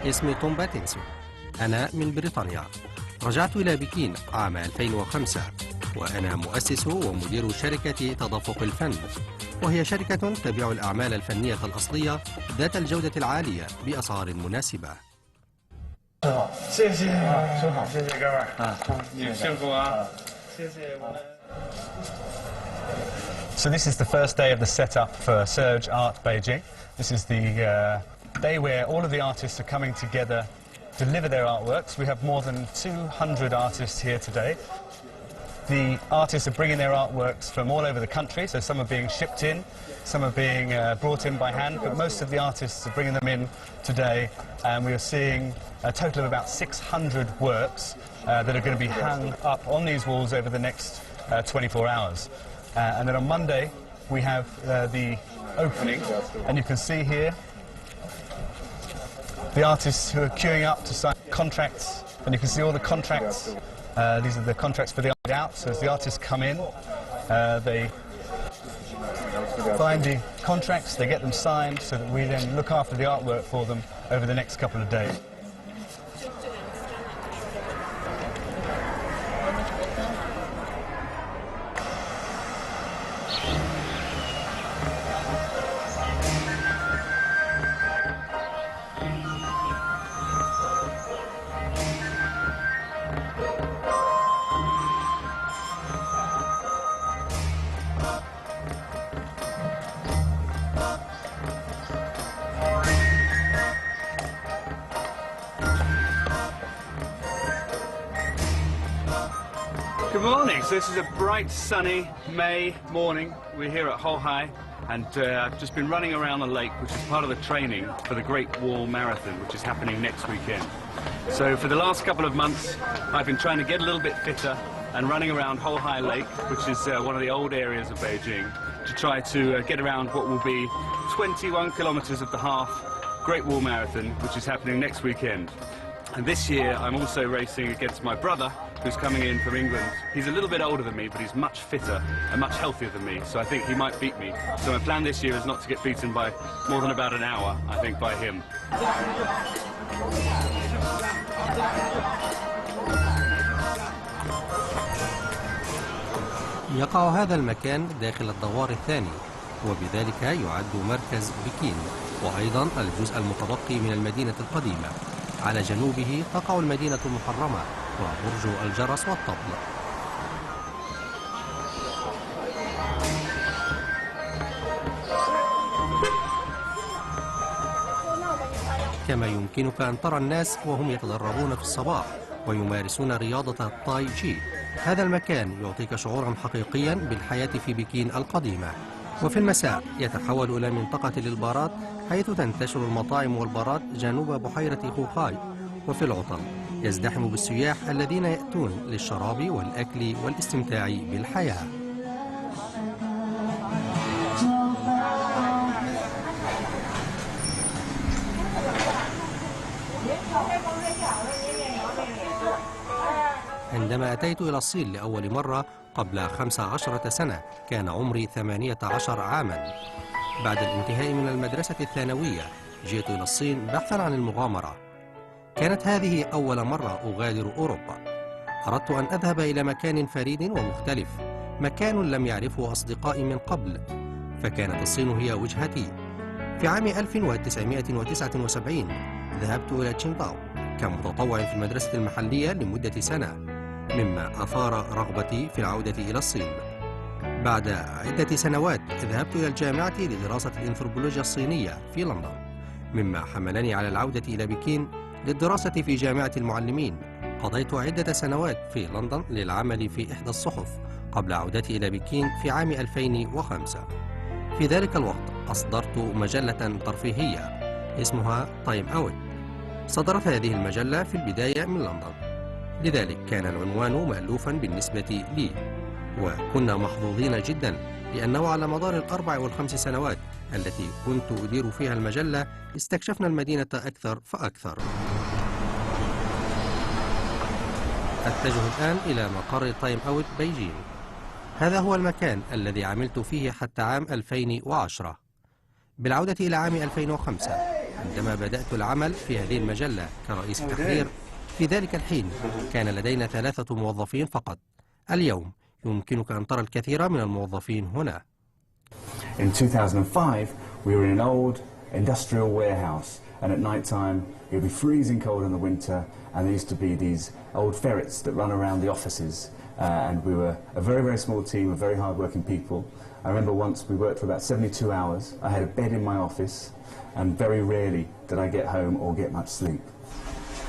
اسمي توم باتينسون. أنا من بريطانيا. رجعت إلى بكين عام 2005، وأنا مؤسس ومدير شركة تدفق الفن، وهي شركة تبيع الأعمال الفنية الأصلية ذات الجودة العالية بأسعار مناسبة. So this is the first day of the setup for Surge Art Beijing. This is the day where all of the artists are coming together to deliver their artworks. We have more than 200 artists here today. The artists are bringing their artworks from all over the country, so some are being shipped in, some are being brought in by hand, but most of the artists are bringing them in today, and we are seeing a total of about 600 works that are going to be hung up on these walls over the next 24 hours. And then on Monday, we have the opening, and you can see here the artists who are queuing up to sign contracts, and you can see all the contracts. These are the contracts for the art out, so as the artists come in, they find the contracts, they get them signed, so that we then look after the artwork for them over the next couple of days. Good morning. So this is a bright, sunny May morning. We're here at Hohai, and I've just been running around the lake, which is part of the training for the Great Wall Marathon, which is happening next weekend. So for the last couple of months, I've been trying to get a little bit fitter and running around Hohai Lake, which is one of the old areas of Beijing, to try to get around what will be 21 kilometers of the half Great Wall Marathon, which is happening next weekend. And this year, I'm also racing against my brother, who's coming in from England. He's a little bit older than me, but he's much fitter and much healthier than me, so I think he might beat me. So my plan this year is not to get beaten by more than about an hour, I think, by him. يقع هذا المكان داخل الدوار الثاني، وبذلك يعد مركز بكين، وأيضا الجزء المتبقي من المدينة القديمة. على جنوبه تقع المدينة المحرمة وبرج الجرس والطبل. كما يمكنك أن ترى الناس وهم يتدربون في الصباح ويمارسون رياضة التاي تشي. هذا المكان يعطيك شعورا حقيقيا بالحياة في بكين القديمة. وفي المساء يتحول إلى منطقة للبارات، حيث تنتشر المطاعم والبارات جنوب بحيرة خوخاي. وفي العطل يزدحم بالسياح الذين يأتون للشراب والأكل والاستمتاع بالحياة. عندما أتيت إلى الصين لأول مرة قبل 15 سنة كان عمري 18 عاما. بعد الانتهاء من المدرسة الثانوية جئت إلى الصين بحثا عن المغامرة. كانت هذه أول مرة أغادر أوروبا. أردت أن أذهب إلى مكان فريد ومختلف، مكان لم يعرفه أصدقائي من قبل، فكانت الصين هي وجهتي. في عام 1979 ذهبت إلى تشينغداو كمتطوع في المدرسة المحلية لمدة سنة، مما أثار رغبتي في العودة إلى الصين. بعد عدة سنوات ذهبت إلى الجامعة لدراسة الأنثروبولوجيا الصينية في لندن، مما حملني على العودة إلى بكين للدراسة في جامعة المعلمين. قضيت عدة سنوات في لندن للعمل في إحدى الصحف قبل عودتي إلى بكين في عام 2005. في ذلك الوقت أصدرت مجلة ترفيهية اسمها تايم أوت. صدرت هذه المجلة في البداية من لندن، لذلك كان العنوان مألوفا بالنسبة لي، وكنا محظوظين جدا لأنه على مدار الأربع والخمس سنوات التي كنت أدير فيها المجلة استكشفنا المدينة أكثر فأكثر. أتجه الآن إلى مقر تايم أوت بيجين. هذا هو المكان الذي عملت فيه حتى عام 2010. بالعودة إلى عام 2005 عندما بدأت العمل في هذه المجلة كرئيس تحرير في ذلك الحين كان لدينا 3 موظفين فقط. اليوم يمكنك أن ترى الكثير من الموظفين هنا. In 2005 we were in an old industrial warehouse, and at night time it would be freezing cold in the winter, and there used to be these old ferrets that run around the offices, and we were a very, very small team of very hard-working people. I remember once we worked for about 72 hours. I had a bed in my office, and very rarely did I get home or get much sleep.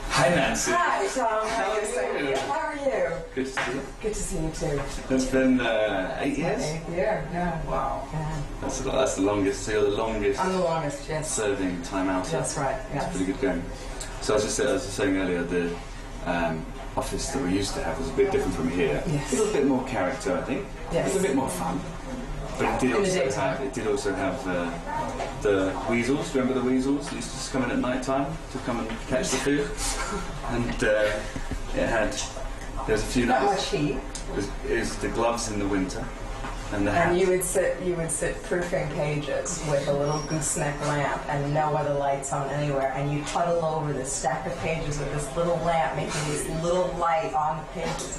Hi Nancy. Hi Tom. How are you? How are you? Good to see you. Good to see you too. It's been 8 years? 8 years, yeah. Wow. Yeah. That's the longest, so you're the longest. I'm the longest, yes. Serving time out. That's right, yes. It's pretty good going. So I was just saying earlier, the office that we used to have was a bit different from here. Yes. A little bit more character, I think. Yes. It was a bit more fun. But it did also have the weasels. Remember the weasels? They used to just come in at night time to come and catch the food. And there's a few. Not much heat. It was the gloves in the winter. And you would sit proofing pages with a little gooseneck lamp and no other lights on anywhere, and you huddle over this stack of pages with this little lamp making this little light on the pages.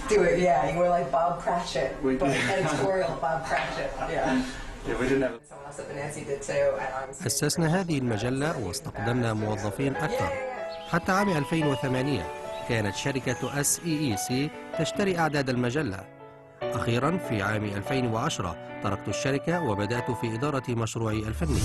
Do it, yeah. You were like Bob Cratchit, but editorial Bob Cratchit, yeah. Yeah, we didn't have. Someone else that Nancy did too, and I was. أسسنا هذه المجلة واستقدمنا موظفين أكثر. حتى عام 2008 كانت شركة SEEC تشتري أعداد المجلة. أخيراً في عام 2010 تركت الشركة وبدأت في إدارة مشروعي الفني.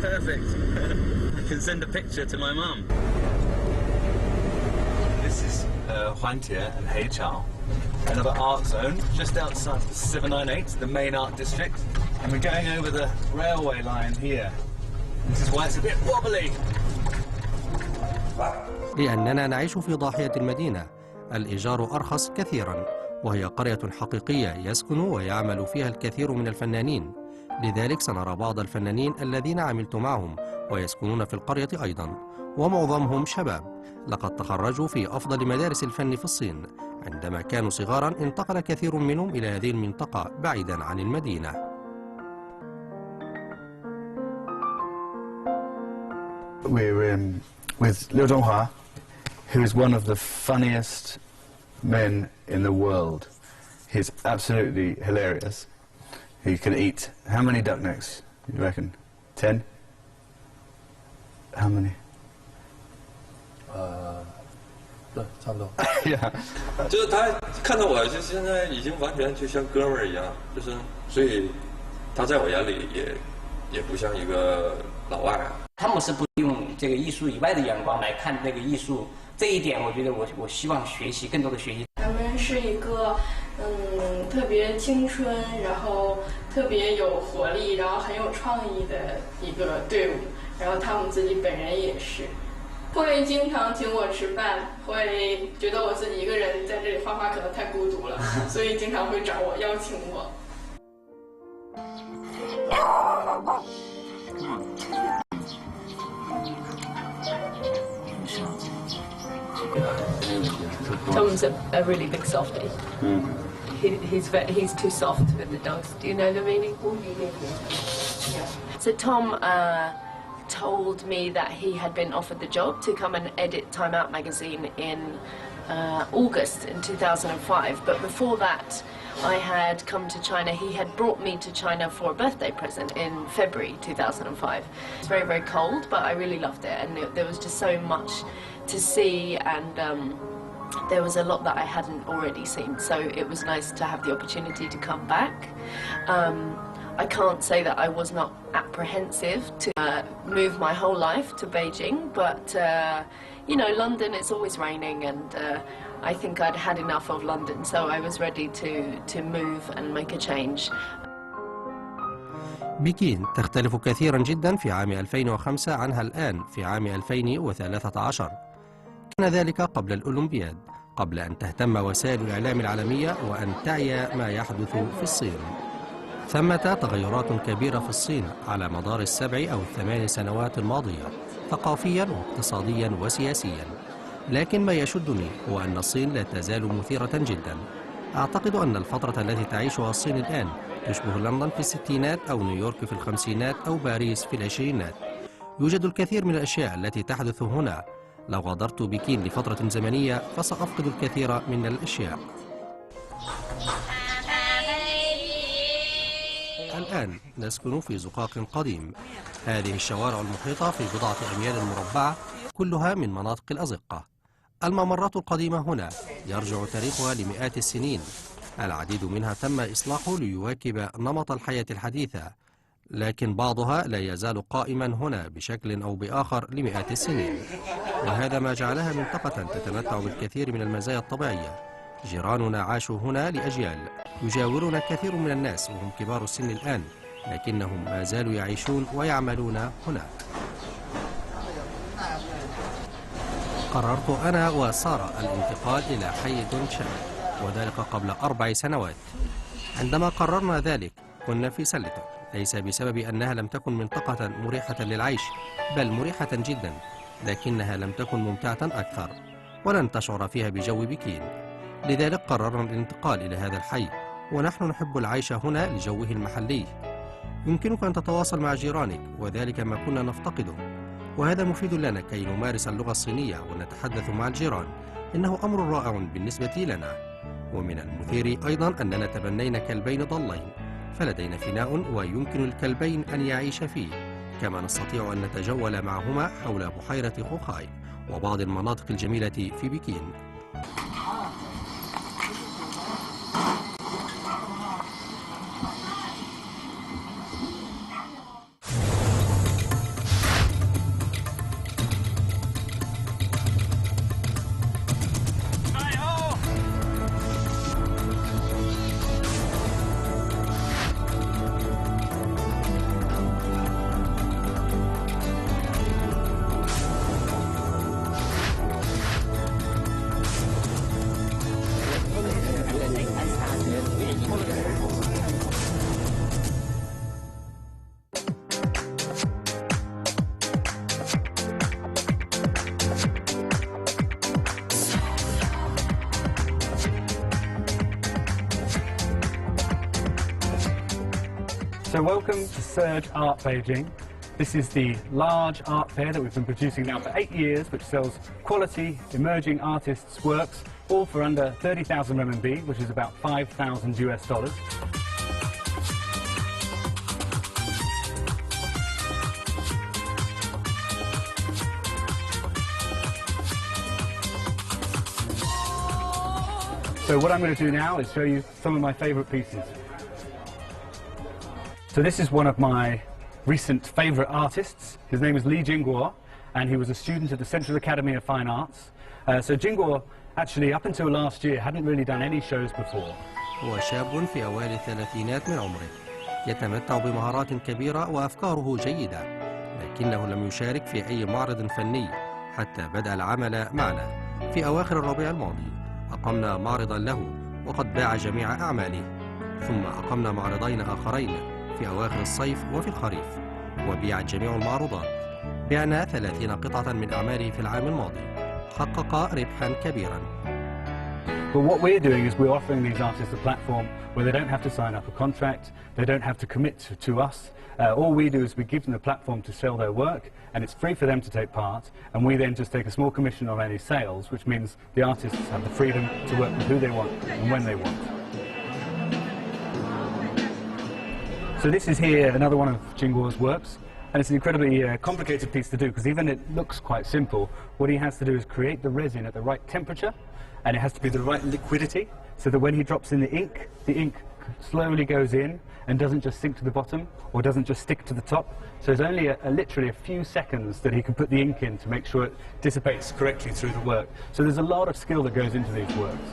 Perfect. I can send a picture to my mum. This is Huantia and Heichao, another art zone just outside the 798, the main art district, and we're going over the railway line here. This is why it's a bit wobbly. لأننا نعيش في ضاحية المدينة، الإيجار أرخص كثيراً، وهي قرية حقيقية يسكن ويعمل فيها الكثير من الفنانين. لذلك سنرى بعض الفنانين الذين عملت معهم ويسكنون في القرية أيضاً، ومعظمهم شباب لقد تخرجوا في أفضل مدارس الفن في الصين. عندما كانوا صغاراً انتقل كثير منهم إلى هذه المنطقة بعيداً عن المدينة. We're with Liu Zhonghua, who is one of the funniest men in the world. He's absolutely hilarious. He can eat. How many duck necks, you reckon? 10? How many? 对，差不多。Yeah. 就是他看到我，就现在已经完全就像哥们儿一样，就是所以他在我眼里也不像一个老外啊。他们是不用这个艺术以外的眼光来看那个艺术，这一点我觉得我希望学习更多的学习。他们是一个特别青春，然后特别有活力，然后很有创意的一个队伍，然后他们自己本人也是。 会经常请我吃饭，会觉得我自己一个人在这里画画可能太孤独了，所以经常会找我邀请我。Tom's a really big softie. He's too soft with the dogs. Do you know the meaning? Yeah. So Tom told me that he had been offered the job to come and edit Time Out magazine in August in 2005. But before that, I had come to China. He had brought me to China for a birthday present in February 2005. It's very, very cold, but I really loved it. And there was just so much to see, and there was a lot that I hadn't already seen. So it was nice to have the opportunity to come back. I can't say that I was not apprehensive to move my whole life to Beijing, but you know, London, it's always raining, and I think I'd had enough of London, so I was ready to move and make a change. بكين تختلف كثيرا جدا في عام 2005 عنها الآن في عام 2013. كان ذلك قبل الأولمبياد، قبل أن تهتم وسائل الإعلام العالمية وأن تعي ما يحدث في الصين. ثمة تغيرات كبيرة في الصين على مدار ال7 أو ال8 سنوات الماضية، ثقافيا واقتصاديا وسياسيا. لكن ما يشدني هو أن الصين لا تزال مثيرة جدا. أعتقد أن الفترة التي تعيشها الصين الآن تشبه لندن في الستينات أو نيويورك في الخمسينات أو باريس في العشرينات. يوجد الكثير من الأشياء التي تحدث هنا. لو غادرت بكين لفترة زمنية فسأفقد الكثير من الأشياء. الآن نسكن في زقاق قديم. هذه الشوارع المحيطة في بضعة أميال مربعة كلها من مناطق الأزقة. الممرات القديمة هنا يرجع تاريخها لمئات السنين. العديد منها تم إصلاحه ليواكب نمط الحياة الحديثة، لكن بعضها لا يزال قائما هنا بشكل أو بآخر لمئات السنين، وهذا ما جعلها منطقة تتمتع بالكثير من المزايا الطبيعية. جيراننا عاشوا هنا لأجيال، يجاورنا كثير من الناس وهم كبار السن الآن، لكنهم ما زالوا يعيشون ويعملون هنا. قررت أنا وسارة الانتقال إلى حي دونشان، وذلك قبل 4 سنوات. عندما قررنا ذلك كنا في سلتون، ليس بسبب أنها لم تكن منطقة مريحة للعيش، بل مريحة جدا، لكنها لم تكن ممتعة أكثر، ولن تشعر فيها بجو بكين. لذلك قررنا الانتقال إلى هذا الحي، ونحن نحب العيش هنا لجوه المحلي. يمكنك أن تتواصل مع جيرانك، وذلك ما كنا نفتقده، وهذا مفيد لنا كي نمارس اللغة الصينية ونتحدث مع الجيران. إنه أمر رائع بالنسبة لنا. ومن المثير أيضا أننا تبنينا كلبين ضالين، فلدينا فناء ويمكن الكلبين أن يعيش فيه، كما نستطيع أن نتجول معهما حول بحيرة خوخاي وبعض المناطق الجميلة في بكين. So welcome to Surge Art Beijing. This is the large art fair that we've been producing now for 8 years, which sells quality emerging artists' works, all for under 30,000 RMB, which is about $5,000 US. So what I'm going to do now is show you some of my favourite pieces. So this is one of my recent favourite artists. His name is Li Jingguo, and he was a student at the Central Academy of Fine Arts. So Jingguo, actually, up until last year, hadn't really done any shows before. هو شاب في أوائل الثلاثينات من عمره، يتمتع بمهارات كبيرة وأفكاره جيدة، لكنه لم يشارك في أي معرض فني حتى بدأ العمل معنا. في أواخر الربيع الماضي أقمنا معرضا له، وقد باع جميع أعماله. ثم أقمنا معرضين آخرين في أواخر الصيف وفي الخريف، وبيعت جميع المعروضات. بعنا 30 قطعة من أعماله في العام الماضي. حقق ربحا كبيرا. But what we're doing is we're offering these artists a platform where they don't have to sign up a contract, they don't have to commit to us. All we do is we give them the platform to sell their work, and it's free for them to take part, and we then just take a small commission on any sales, which means the artists have the freedom to work with who they want and when they want. So this is here another one of Jingguo's works, and it's an incredibly complicated piece to do, because even it looks quite simple. What he has to do is create the resin at the right temperature, and it has to be the right liquidity, so that when he drops in the ink slowly goes in and doesn't just sink to the bottom or doesn't just stick to the top. So it's only literally a few seconds that he can put the ink in to make sure it dissipates correctly through the work. So there's a lot of skill that goes into these works.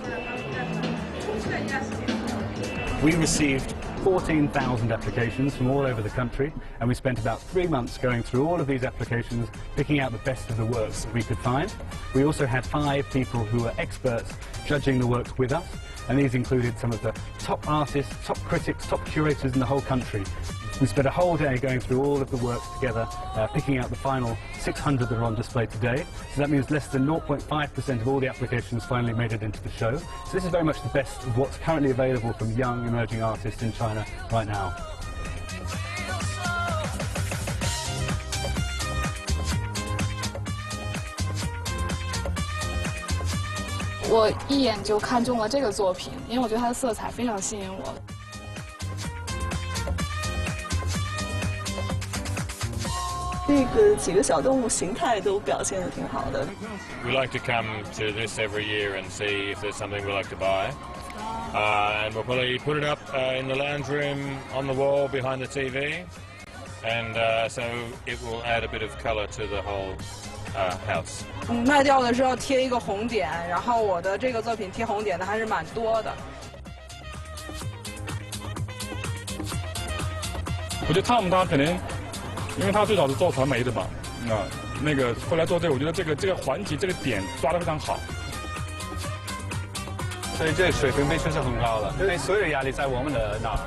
We received 14,000 applications from all over the country, and we spent about 3 months going through all of these applications, picking out the best of the works that we could find. We also had 5 people who were experts judging the works with us, and these included some of the top artists, top critics, top curators in the whole country. We spent a whole day going through all of the works together, picking out the final 600 that are on display today. So that means less than 0.5% of all the applications finally made it into the show. So this is very much the best of what's currently available from young emerging artists in China right now. 我一眼就看中了这个作品，因为我觉得它的色彩非常吸引我。这个几个小动物形态都表现得挺好的。We like to come to this every year and see if there's something we like to buy. And we'll probably put it up in the lounge room on the wall behind the TV. And so it will add a bit of colour to the whole house. 卖掉的时候贴一个红点，然后我的这个作品贴红点的还是蛮多的。我觉得汤姆他可能，因为他最早是做传媒的嘛，那个后来做这个，我觉得这个环节这个点抓得非常好。所以这个水平必须是很高的，因为所有压力在我们的那儿。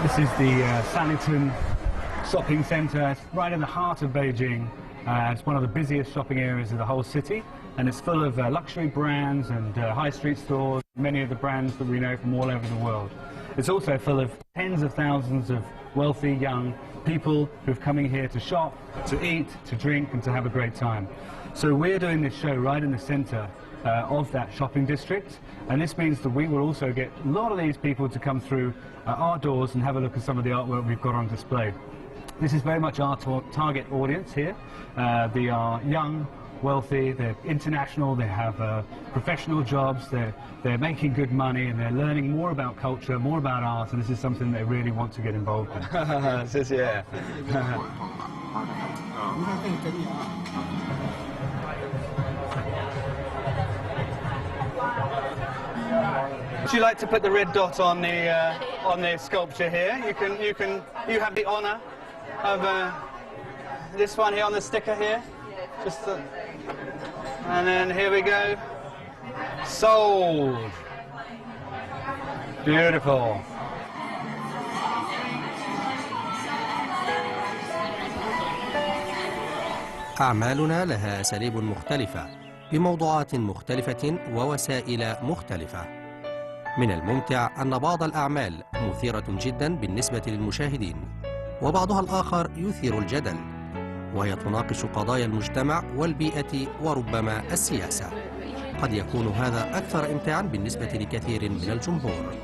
This is the ثلاثون shopping centre. It's right in the heart of Beijing. It's one of the busiest shopping areas of the whole city, and it's full of luxury brands and high street stores, many of the brands that we know from all over the world. It's also full of tens of thousands of wealthy young people who've coming here to shop, to eat, to drink, and to have a great time. So we're doing this show right in the centre of that shopping district, and this means that we will also get a lot of these people to come through our doors and have a look at some of the artwork we've got on display. This is very much our target audience here. They are young, wealthy, they're international, they have professional jobs, they're making good money, and they're learning more about culture, more about art, and this is something they really want to get involved in. 谢谢。Would you like to put the red dot on the sculpture here? You have the honour of this one here on the sticker here. And then here we go. Sold. Beautiful. أعمالنا لها أساليب مختلفة بموضوعات مختلفة ووسائل مختلفة. من الممتع أن بعض الأعمال مثيرة جدا بالنسبة للمشاهدين، وبعضها الآخر يثير الجدل، وهي تناقش قضايا المجتمع والبيئة وربما السياسة. قد يكون هذا أكثر إمتاعا بالنسبة لكثير من الجمهور.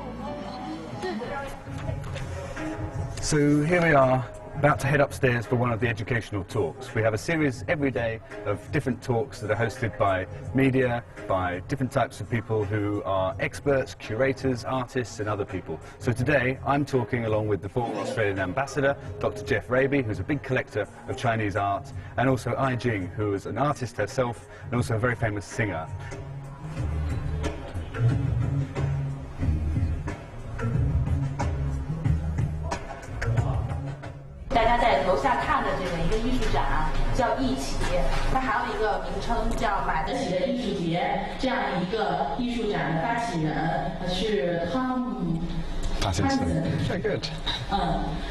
So here we are, about to head upstairs for one of the educational talks. We have a series every day of different talks that are hosted by media, by different types of people who are experts, curators, artists and other people. So today I'm talking along with the former Australian ambassador, Dr. Jeff Raby, who's a big collector of Chinese art, and also Ai Jing, who is an artist herself and also a very famous singer. 大家在楼下看的这个一个艺术展叫一起，它还有一个名称叫买得起的艺术节。这样一个艺术展的发起人是汤姆。Very good.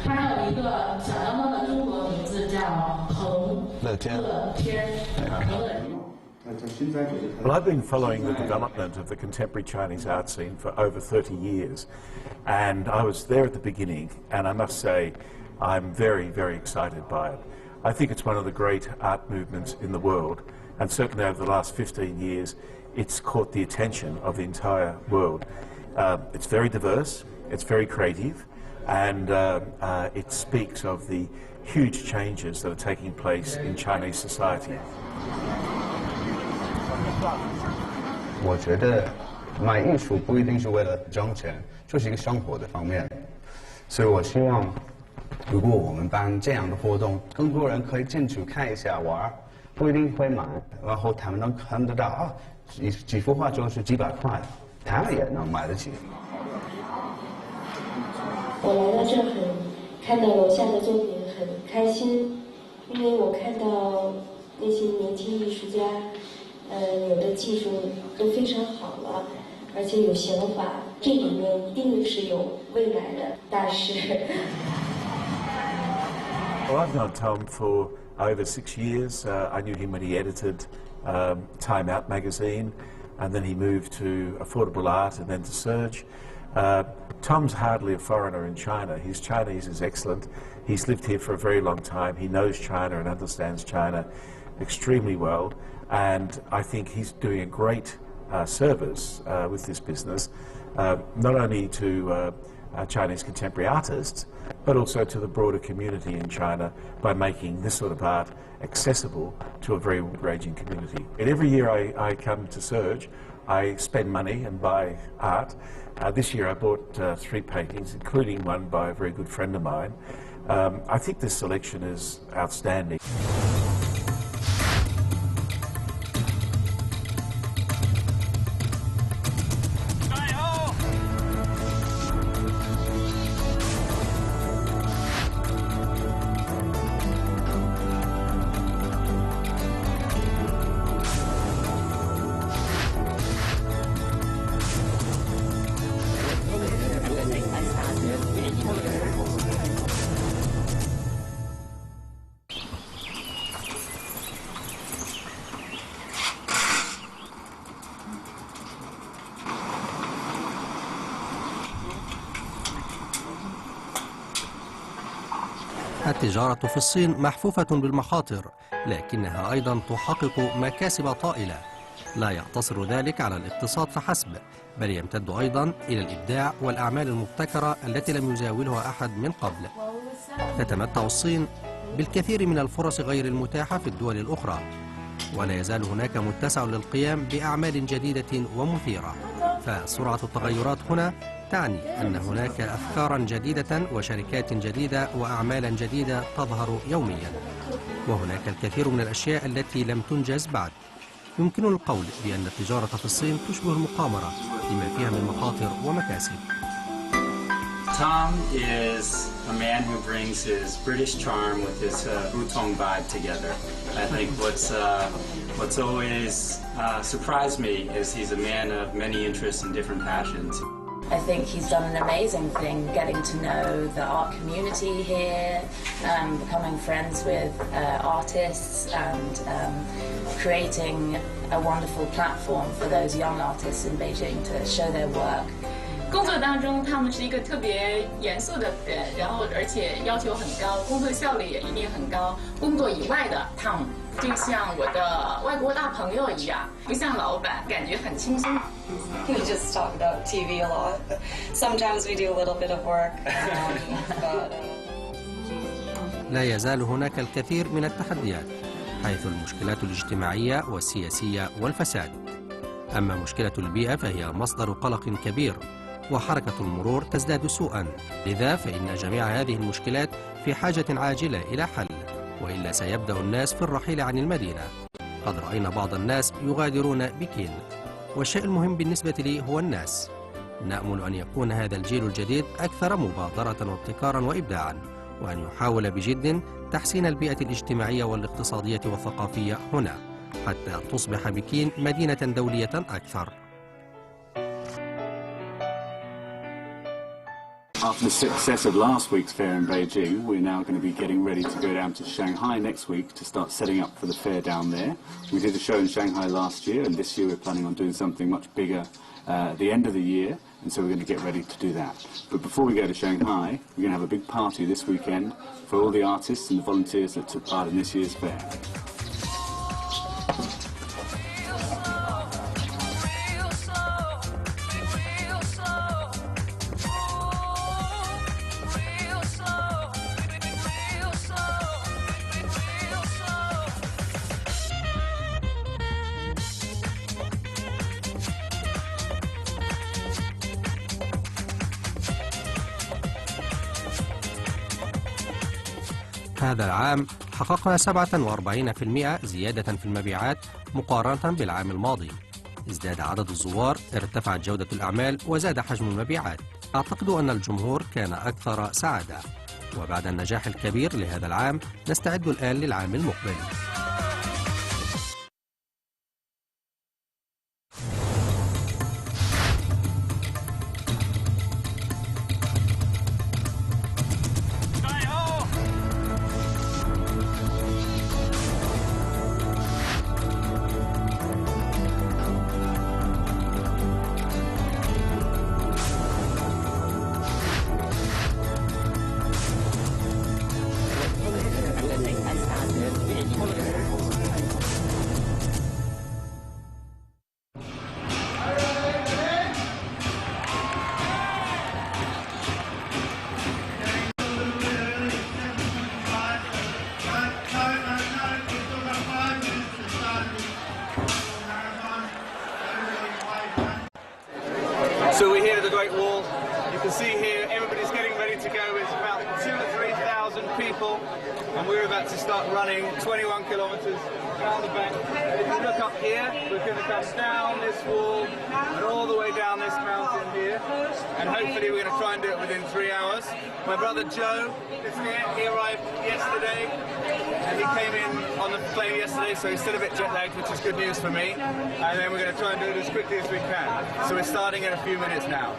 他还有一个响当当的中国名字叫彭乐天。Well, I've been following the development of the contemporary Chinese art scene for over 30 years, and I was there at the beginning, and I must say I'm very, very excited by it. I think it's one of the great art movements in the world, and certainly over the last 15 years it's caught the attention of the entire world. It's very diverse, it's very creative, and it speaks of the huge changes that are taking place in Chinese society. 我觉得买艺术不一定是为了挣钱，就是一个生活的方面，所以我希望如果我们办这样的活动，更多人可以进去看一下玩，不一定会买，然后他们能看得到啊，几幅画就是几百块，他们也能买得起。我来到这看到楼下的作品很开心，因为我看到那些年轻艺术家，有的技术都非常好了，而且有想法，这里面一定是有未来的大师。Well, I've known Tom for over 6 years. I knew him when he edited Time Out magazine, and then he moved to Affordable Art and then to Surge. Tom's hardly a foreigner in China. His Chinese is excellent. He's lived here for a very long time. He knows China and understands China extremely well, and I think he's doing a great service with this business, not only to Chinese contemporary artists, but also to the broader community in China by making this sort of art accessible to a very ranging community. And every year I come to Surge, I spend money and buy art. This year I bought 3 paintings, including one by a very good friend of mine. I think this selection is outstanding. التجارة في الصين محفوفة بالمخاطر، لكنها أيضا تحقق مكاسب طائلة. لا يقتصر ذلك على الاقتصاد فحسب، بل يمتد أيضا إلى الإبداع والأعمال المبتكرة التي لم يزاولها أحد من قبل. تتمتع الصين بالكثير من الفرص غير المتاحة في الدول الأخرى، ولا يزال هناك متسع للقيام بأعمال جديدة ومثيرة. فسرعة التغيرات هنا تعني أن هناك أفكارا جديدة وشركات جديدة وأعمالا جديدة تظهر يوميا، وهناك الكثير من الأشياء التي لم تنجز بعد. يمكن القول بأن التجارة في الصين تشبه المقامرة لما فيها من مخاطر ومكاسب. Tom is a man who brings his British charm with his Hutong vibe together. I think what's always surprised me is he's a man of many interests and different passions. I think he's done an amazing thing getting to know the art community here, becoming friends with artists and creating a wonderful platform for those young artists in Beijing to show their work. 工作当中，他们是一个特别严肃的人，然后而且要求很高，工作效率也一定很高。工作以外的他们就像我的外国大朋友一样，不像老板，感觉很轻松。We just talk about TV a lot. Sometimes we do a little bit of work. لا يزال هناك الكثير من التحديات، حيث المشكلات الاجتماعية والسياسية والفساد. أما مشكلة البيئة فهي مصدر قلق كبير، وحركة المرور تزداد سوءا. لذا فإن جميع هذه المشكلات في حاجة عاجلة إلى حل، وإلا سيبدأ الناس في الرحيل عن المدينة. قد رأينا بعض الناس يغادرون بكين، والشيء المهم بالنسبة لي هو الناس. نأمل أن يكون هذا الجيل الجديد أكثر مبادرة وابتكارا وإبداعا، وأن يحاول بجد تحسين البيئة الاجتماعية والاقتصادية والثقافية هنا، حتى تصبح بكين مدينة دولية أكثر. After the success of last week's fair in Beijing, we're now going to be getting ready to go down to Shanghai next week to start setting up for the fair down there. We did a show in Shanghai last year, and this year we're planning on doing something much bigger at the end of the year, and so we're going to get ready to do that. But before we go to Shanghai, we're going to have a big party this weekend for all the artists and the volunteers that took part in this year's fair. هذا العام حققنا 47% زيادة في المبيعات مقارنة بالعام الماضي. ازداد عدد الزوار، ارتفعت جودة الأعمال، وزاد حجم المبيعات. أعتقد أن الجمهور كان أكثر سعادة. وبعد النجاح الكبير لهذا العام نستعد الآن للعام المقبل. So we're here at the Great Wall. You can see here everybody's getting ready to go. It's about 2,000 or 3,000 people, and we're about to start running 21 kilometers down the bank. If you look up here, we're going to come down this wall and all the way down this mountain here, and hopefully we're going to try and do it within 3 hours. My brother Joe is here. He arrived yesterday, and he came in on the plane yesterday, so he's still a bit jet lagged, which is good news for me. And then we're going to try and do it as quickly as we can. So we're starting in a few minutes now.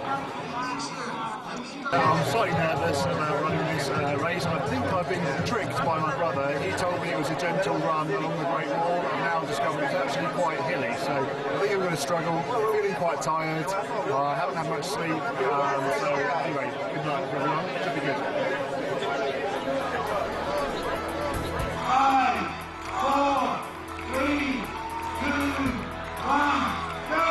I'm slightly nervous about running this race. I think I've been tricked by my brother. He told me it was a gentle run along the Great Wall, and now I've discovered it's actually quite hilly. So I think I'm going to struggle. I'm feeling quite tired. I haven't had much sleep. So anyway, good luck everyone. It should be good. 5, 4, 3, 2, 1, go!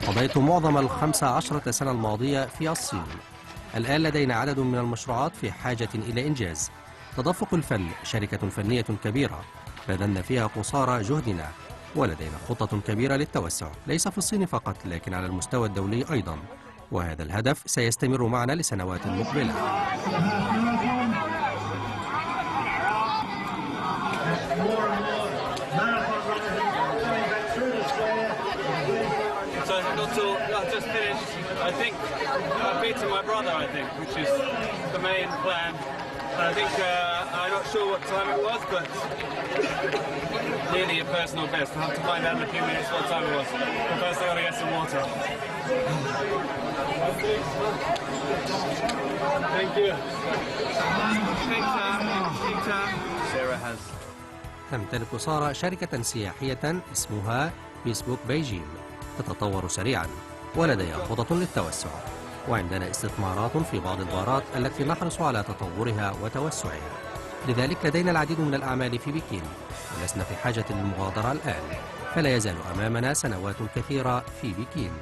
قضيت معظم ال15 سنة الماضية في الصين. الآن لدينا عدد من المشروعات في حاجة إلى إنجاز. تدفق الفن شركة فنية كبيرة بذلنا فيها قصارى جهدنا، ولدينا خطة كبيرة للتوسع ليس في الصين فقط لكن على المستوى الدولي أيضا، وهذا الهدف سيستمر معنا لسنوات مقبلة. I've just finished, I think, beating my brother, I think, which is the main plan. I think, I'm not sure what time it was, but nearly a personal best. I'll have to find out in a few minutes what time it was. But first I've got to get some water. Thank you. Sarah has. تمتلك سارة شركة سياحية اسمها فيسبوك بيجين، تتطور سريعا ولديها خطط للتوسع، وعندنا استثمارات في بعض البارات التي نحرص على تطورها وتوسعها. لذلك لدينا العديد من الأعمال في بكين، ولسنا في حاجة للمغادرة الآن، فلا يزال أمامنا سنوات كثيرة في بكين.